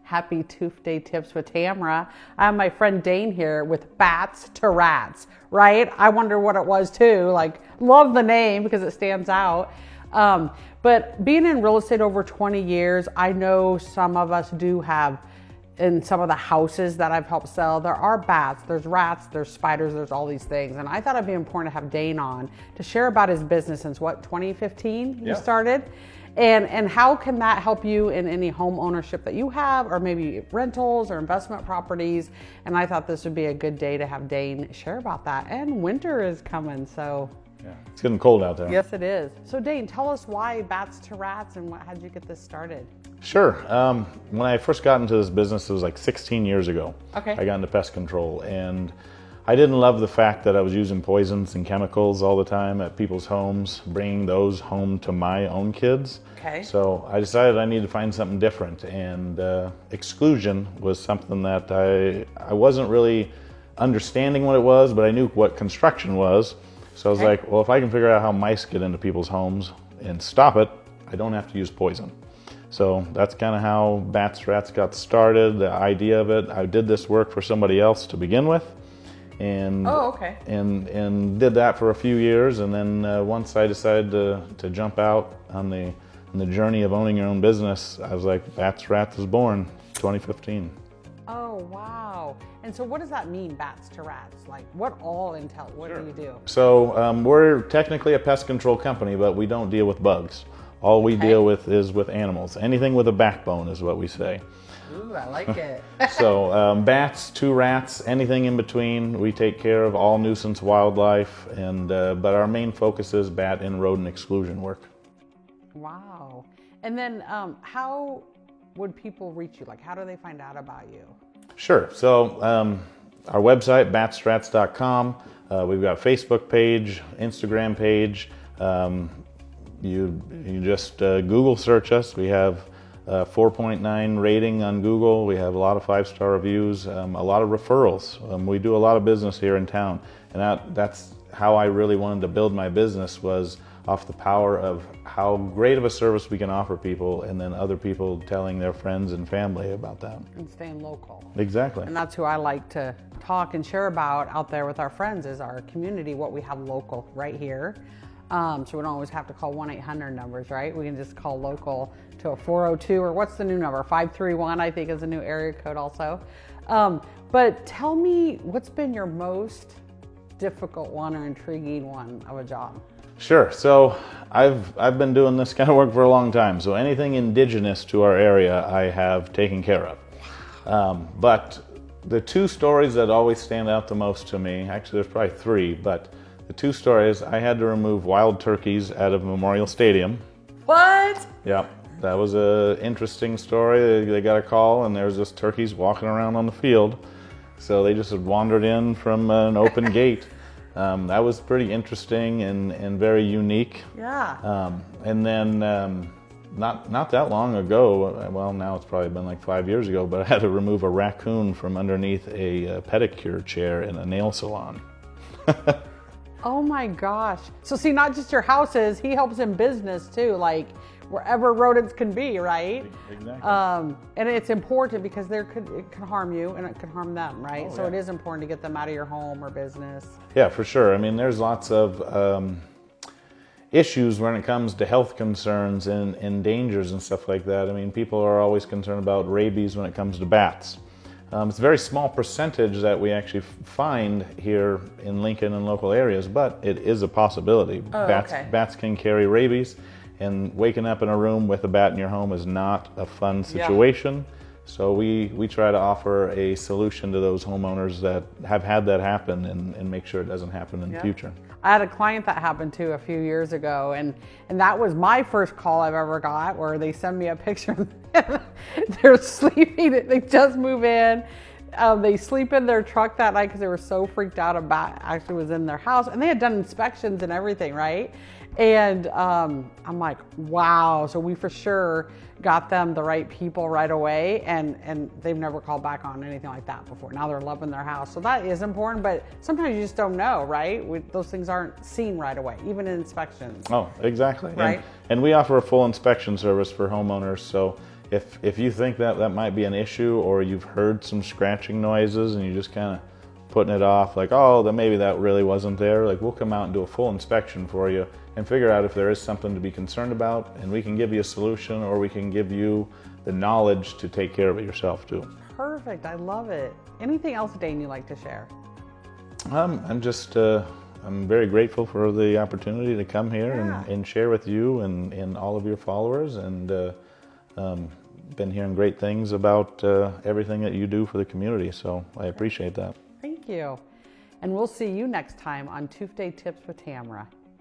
Happy Toof Day Tips with Tamera. I have my friend Daine here with Bats to Rats, right? I wonder what it was too. Like, love the name because it stands out. But being in real estate over 20 years, I know some of us do have, in some of the houses that I've helped sell, there are bats, there's rats, there's spiders, there's all these things. And I thought it'd be important to have Daine on to share about his business since what, 2015 you started? And how can that help you in any home ownership that you have, or maybe rentals or investment properties? And I thought this would be a good day to have Daine share about that. And winter is coming, so. Yeah, it's getting cold out there. Yes, it is. So Daine, tell us why Bats to Rats and how'd you get this started? Sure. When I first got into this business, it was like 16 years ago. Okay. I got into pest control, and I didn't love the fact that I was using poisons and chemicals all the time at people's homes, bringing those home to my own kids. Okay. So I decided I needed to find something different, and exclusion was something that I wasn't really understanding what it was, but I knew what construction was. So I was like, well, if I can figure out how mice get into people's homes and stop it, I don't have to use poison. So that's kind of how Bats to Rats got started, the idea of it. I did this work for somebody else to begin with, and and did that for a few years, and then once I decided to jump out on the journey of owning your own business, I was like, Bats to Rats was born 2015. Oh, wow. And so what does that mean, Bats to Rats? Like, what all entail? What do you do? So we're technically a pest control company, but we don't deal with bugs. All we deal with is with animals. Anything with a backbone is what we say. Ooh, I like it. So bats to rats, anything in between. We take care of all nuisance wildlife, and but our main focus is bat and rodent exclusion work. Wow. And then how would people reach you? Like, how do they find out about you? Sure. So our website, batstrats.com. We've got a Facebook page, Instagram page. You just Google search us. We have 4.9 rating on Google. We have a lot of 5-star reviews, a lot of referrals. We do a lot of business here in town, and that's how I really wanted to build my business, was off the power of how great of a service we can offer people, and then other people telling their friends and family about that. And staying local. Exactly. And that's who I like to talk and share about out there with our friends, is our community, what we have local right here. So we don't always have to call 1-800 numbers, right? We can just call local to a 402, or what's the new number? 531, I think, is a new area code also. But tell me, what's been your most difficult one or intriguing one of a job? Sure. So I've been doing this kind of work for a long time. So anything indigenous to our area, I have taken care of. But the two stories that always stand out the most to me, actually there's probably three, but the two stories, I had to remove wild turkeys out of Memorial Stadium. What? Yeah, that was an interesting story. They got a call, and there was just turkeys walking around on the field. So they just had wandered in from an open gate. That was pretty interesting and very unique. Yeah. And then not that long ago, well, now it's probably been like 5 years ago, but I had to remove a raccoon from underneath a pedicure chair in a nail salon. Oh my gosh. So see, not just your houses, he helps in business too, like wherever rodents can be, right? Exactly. And it's important because it can harm you and it can harm them, right? Oh, so yeah. it is important to get them out of your home or business. Yeah, for sure. I mean, there's lots of issues when it comes to health concerns and dangers and stuff like that. I mean, people are always concerned about rabies when it comes to bats. It's a very small percentage that we actually find here in Lincoln and local areas, but it is a possibility. Oh, Bats can carry rabies, and waking up in a room with a bat in your home is not a fun situation. Yeah. So we try to offer a solution to those homeowners that have had that happen, and make sure it doesn't happen in the future. I had a client that happened to a few years ago, and that was my first call I've ever got, where they send me a picture. They're sleeping, they just move in. They sleep in their truck that night because they were so freaked out about actually was in their house, and they had done inspections and everything, right? And I'm like, wow. So we for sure got them the right people right away, and they've never called back on anything like that before. Now they're loving their house. So that is important, but sometimes you just don't know, right? Those things aren't seen right away, even in inspections. Oh, exactly. Right. And we offer a full inspection service for homeowners. So if you think that might be an issue, or you've heard some scratching noises and you just kind of putting it off, like, oh, then maybe that really wasn't there, like, we'll come out and do a full inspection for you and figure out if there is something to be concerned about, and we can give you a solution, or we can give you the knowledge to take care of it yourself too. Perfect. I love it. Anything else, Daine, you'd like to share? I'm very grateful for the opportunity to come here and share with you and all of your followers, and been hearing great things about everything that you do for the community, so I appreciate that. Thank you. And we'll see you next time on Toof Day Tips with Tamera.